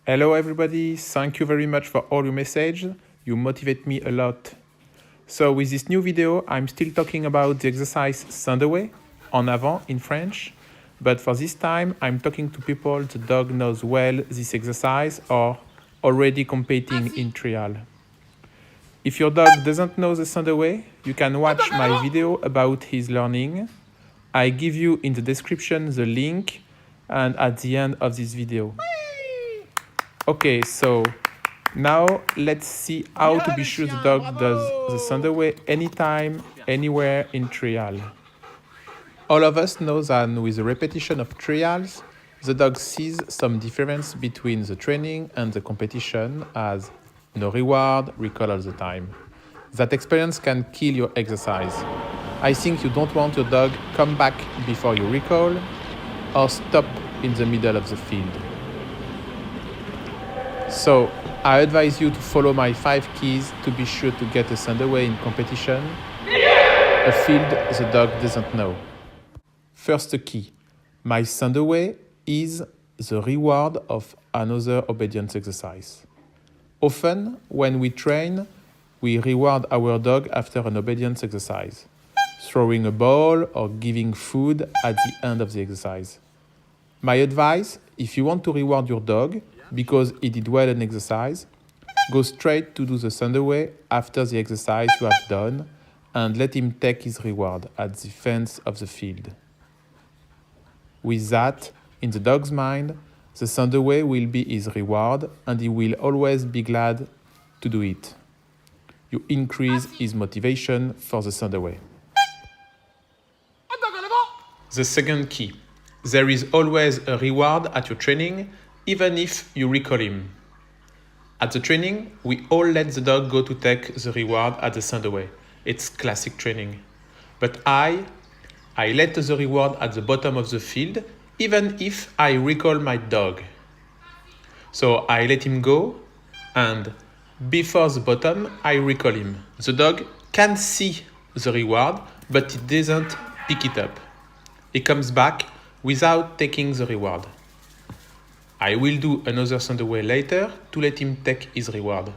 Hello everybody, thank you very much for all your messages. You motivate me a lot. So with this new video, I'm still talking about the exercise Sandaway, en avant in French. But for this time, I'm talking to people the dog knows well this exercise or already competing in trial. If your dog doesn't know the Sandaway, you can watch my video about his learning. I give you in the description the link and at the end of this video. Okay, so now let's see how to be sure the dog does the Sandaway anytime, anywhere in trial. All of us know that with the repetition of trials, the dog sees some difference between the training and the competition as no reward, recall all the time. That experience can kill your exercise. I think you don't want your dog come back before you recall or stop in the middle of the field. So I advise you to follow my 5 keys to be sure to get a Sandaway in competition, a field the dog doesn't know. First key, my Sandaway is the reward of another obedience exercise. Often, when we train, we reward our dog after an obedience exercise, throwing a ball or giving food at the end of the exercise. My advice, if you want to reward your dog because he did well in exercise, go straight to do the Sandaway after the exercise you have done and let him take his reward at the fence of the field. With that, in the dog's mind, the Sandaway will be his reward and he will always be glad to do it. You increase his motivation for the Sandaway. The second key. There is always a reward at your training, even if you recall him. At the training, we all let the dog go to take the reward at the Sandaway. It's classic training. But I let the reward at the bottom of the field, even if I recall my dog. So I let him go, and before the bottom, I recall him. The dog can see the reward, but he doesn't pick it up. He comes back without taking the reward. I will do another Sandaway later to let him take his reward.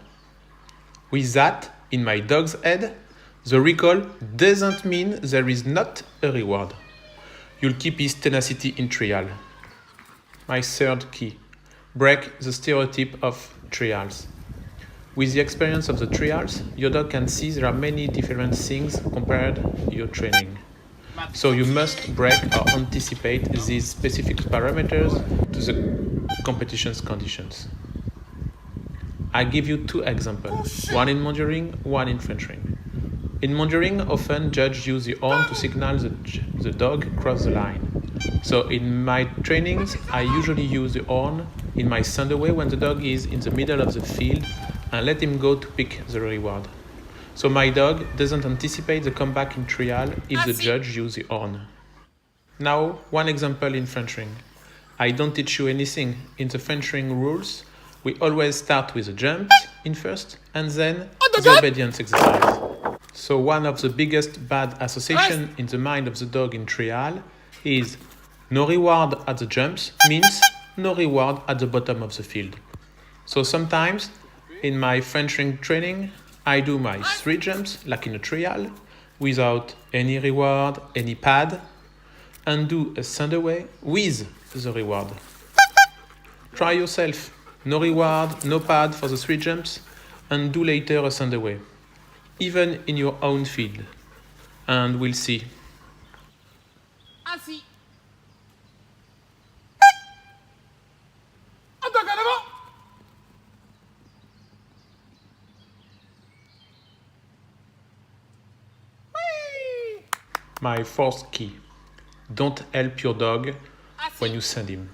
With that, in my dog's head, the recall doesn't mean there is not a reward. You'll keep his tenacity in trial. My third key, break the stereotype of trials. With the experience of the trials, your dog can see there are many different things compared to your training. So you must break or anticipate these specific parameters to the competition's conditions. I give you 2 examples, one in Mondioring, one in French ring. In Mondioring, often judges use the horn to signal the dog cross the line. So in my trainings, I usually use the horn in my Sandaway when the dog is in the middle of the field and let him go to pick the reward. So my dog doesn't anticipate the comeback in trial if the judge uses the horn. Now, one example in French ring. I don't teach you anything. In the French ring rules, we always start with the jumps in first and then the obedience exercise. So one of the biggest bad associations in the mind of the dog in trial is no reward at the jumps means no reward at the bottom of the field. So sometimes in my French ring training, I do my 3 jumps like in a trial without any reward, any pad, and do a Sandaway with the reward. Try yourself. No reward, no pad for the 3 jumps, and do later a Sandaway, even in your own field. And we'll see. My 4th key. Don't help your dog when you send him.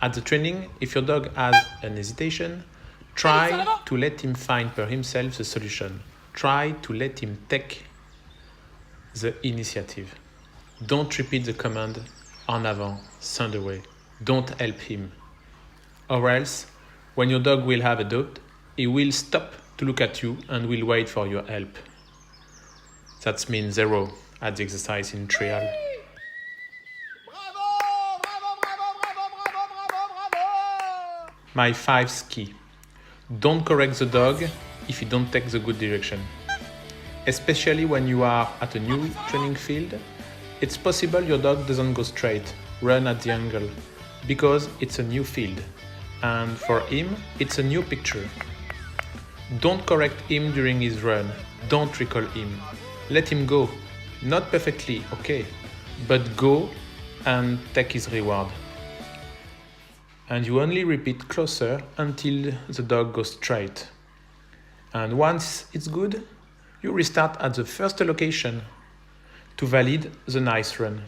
At the training, if your dog has an hesitation, try to let him find per himself the solution. Try to let him take the initiative. Don't repeat the command en avant, Sandaway. Don't help him. Or else, when your dog will have a doubt, he will stop to look at you and will wait for your help. That means 0 at the exercise in trial. My 5th key. Don't correct the dog if he don't take the good direction. Especially when you are at a new training field, it's possible your dog doesn't go straight, run at the angle, because it's a new field. And for him, it's a new picture. Don't correct him during his run. Don't recall him. Let him go. Not perfectly, okay, but go and take his reward. And you only repeat closer until the dog goes straight. And once it's good, you restart at the first location to validate the nice run.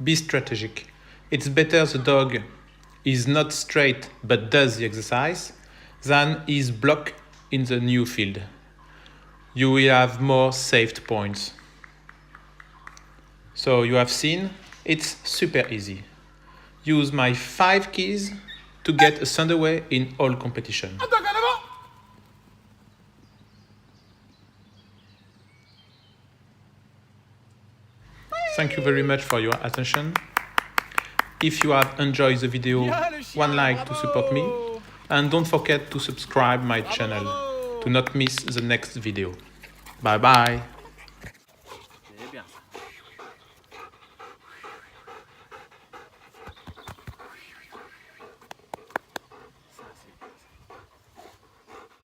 Be strategic. It's better the dog is not straight but does the exercise than is blocked in the new field. You will have more saved points. So you have seen, it's super easy. Use my 5 keys to get a Sunday in all competition. Thank you very much for your attention. If you have enjoyed the video, one like to support me, and don't forget to subscribe my channel to not miss the next video. Bye bye.